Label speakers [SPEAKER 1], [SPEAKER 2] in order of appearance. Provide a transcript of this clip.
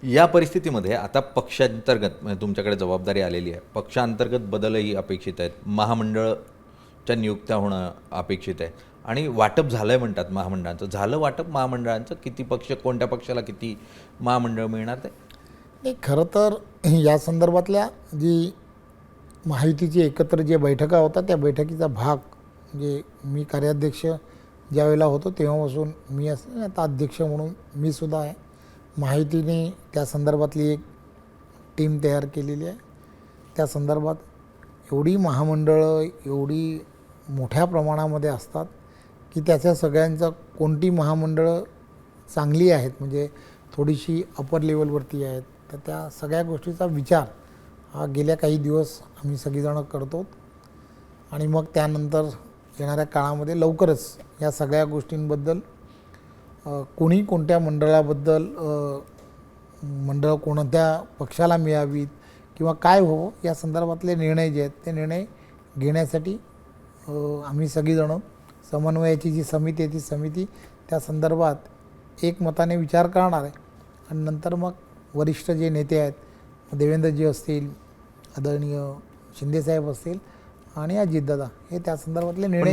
[SPEAKER 1] या परिस्थितीमध्ये आता पक्षांतर्गत म्हणजे तुमच्याकडे जबाबदारी आलेली आहे, पक्षांतर्गत बदलही अपेक्षित आहेत, महामंडळच्या नियुक्त्या होणं अपेक्षित आहे आणि वाटप झालं आहे म्हणतात महामंडळांचं. झालं वाटप महामंडळांचं? किती पक्ष, कोणत्या पक्षाला किती महामंडळ मिळणार ते?
[SPEAKER 2] नाही, खरं तर या संदर्भातल्या जी माहितीची एकत्र जे बैठका होता त्या बैठकीचा भाग म्हणजे मी कार्याध्यक्ष ज्यावेळेला होतो तेव्हापासून मी असं आता अध्यक्ष म्हणून मी सुद्धा आहे. माहितीने त्या संदर्भातली एक टीम तयार केलेली आहे. त्या संदर्भात एवढी महामंडळं एवढी मोठ्या प्रमाणामध्ये असतात की त्याच्या सगळ्यांचं कोणती महामंडळं चांगली आहेत म्हणजे थोडीशी अपर लेवलवरती आहेत तर त्या सगळ्या गोष्टीचा विचार हा गेल्या काही दिवस आम्ही सगळीजणं करतो आणि मग त्यानंतर येणाऱ्या काळामध्ये लवकरच या सगळ्या गोष्टींबद्दल कोणी कोणत्या मंडळाबद्दल मंडळ कोणत्या पक्षाला मिळावीत किंवा काय हो या संदर्भातले निर्णय जे आहेत ते निर्णय घेण्यासाठी आम्ही सगळीजणं समन्वयाची जी समिती आहे ती समिती त्या संदर्भात एकमताने विचार करणार आहे आणि नंतर मग वरिष्ठ जे नेते आहेत देवेंद्रजी असतील, आदरणीय शिंदेसाहेब असतील आणि अजितदादा हे त्या संदर्भातले निर्णय